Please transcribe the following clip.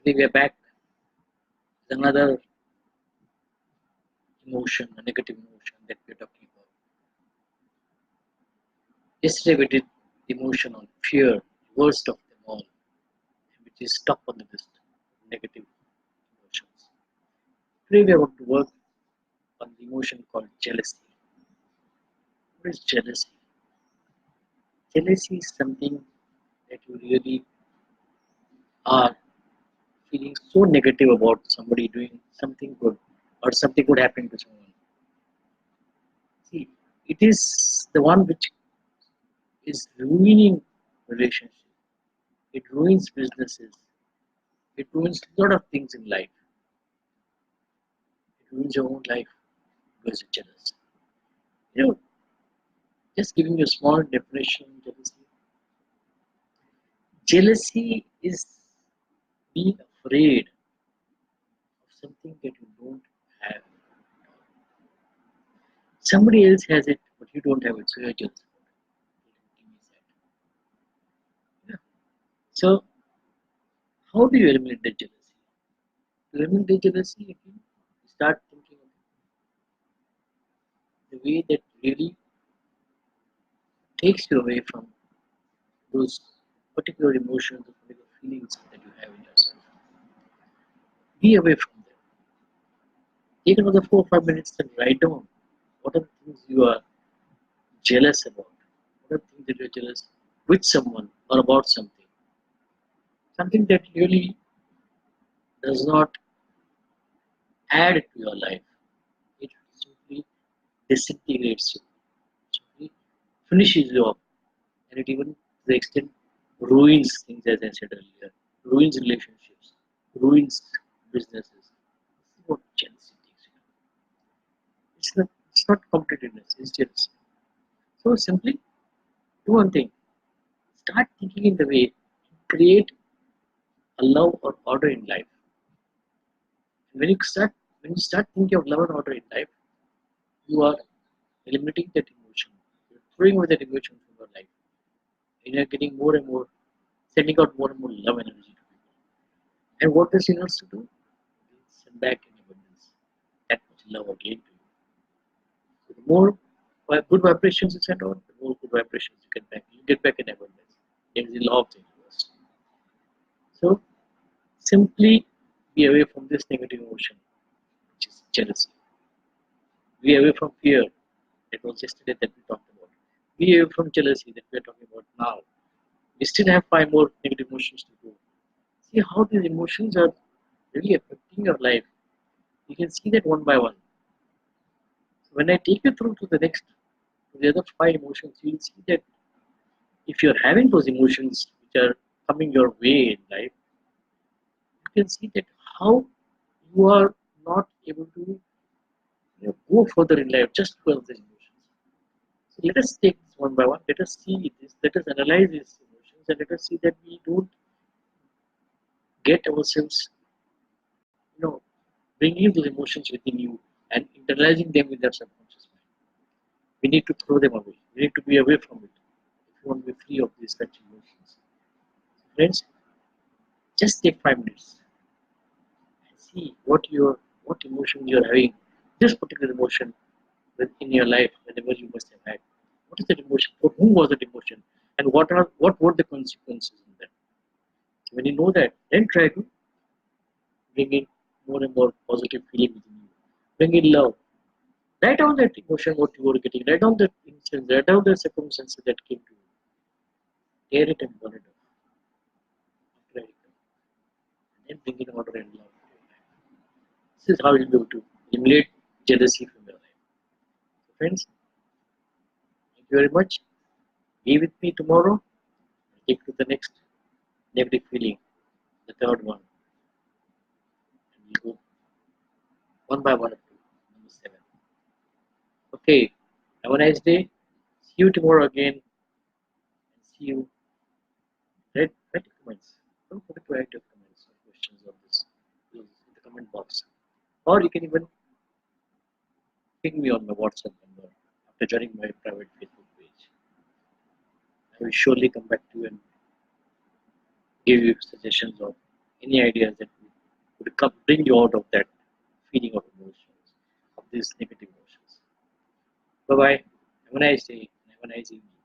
Today we are back with another emotion, a negative emotion that we are talking about. Yesterday we did the emotion on fear, worst of them all, which is top on the list of negative emotions. Today we are going to work on the emotion called jealousy. What is jealousy? Jealousy is something that you really are feeling so negative about somebody doing something good or something good happening to someone. See, it is the one which is ruining relationships. It ruins businesses. It ruins a lot of things in life. It ruins your own life because you're jealous. You know, just giving you a small definition of jealousy. Jealousy is being afraid of something that you don't have. Somebody else has it, but you don't have it, so you're jealous. Yeah. So, how do you eliminate the jealousy? To eliminate the jealousy, you start thinking of the way that really takes you away from those particular emotions, the particular feelings that you have in yourself. Be away from them. Take another 4 or 5 minutes and write down what are the things you are jealous about. What are the things that you are jealous with someone or about something. Something that really does not add to your life. It simply disintegrates you, simply finishes you up, and it even to the extent ruins things, as I said earlier, ruins relationships, ruins businesses. This is what jealousy takes you. It's not competitiveness, it's jealousy. So simply do one thing. Start thinking in the way, create a love or order in life. And when you start thinking of love and order in life, you are eliminating that emotion. You're throwing away that emotion from your life. And you're getting more and more, sending out more and more love and energy to people. And what does universe to do? It send back in abundance that much love again to you. So the more good vibrations you send out, the more good vibrations you get back. You get back in abundance. There is the law of the universe. So simply be away from this negative emotion, which is jealousy. Be away from fear. That was yesterday that we talked about. Be away from jealousy that we are talking about now. We still have 5 more negative emotions to go. See how these emotions are really affecting your life. You can see that one by one. So when I take you through to the other 5 emotions, you will see that if you're having those emotions which are coming your way in life, you can see that how you are not able to go further in life just because of these emotions. So let us take this one by one. Let us see this. Let us analyze these emotions, and let us see that we don't get ourselves, bringing those emotions within you and internalizing them with our subconscious mind. We need to throw them away. We need to be away from it if you want to be free of these such emotions. Friends, just take 5 minutes and see what emotion you're having, this particular emotion in your life, whenever you must have had. What is that emotion? For whom was that emotion? And what were the consequences in that? So when you know that, then try to bring in more and more positive feeling within you. Bring in love. Write down that emotion, what you were getting. Write down that instance. Write down the circumstances that came to you. Tear it and burn it up. After writing it, and then bring in order and love to your life. This is how you'll be able to eliminate jealousy from your life. So friends, thank you very much. Be with me tomorrow. Take to the next negative feeling, the third one. And we'll go one by one up to number 7. Okay. Have a nice day. See you tomorrow again. And see you. Write your comments. Don't forget to write your comments or questions on this in the comment box. Or you can even ping me on my WhatsApp number after joining my private Facebook page. I will surely come back to you and give you suggestions of any ideas that would bring you out of that feeling of emotions, of these negative emotions. Bye bye. Have a nice day. Have a nice evening.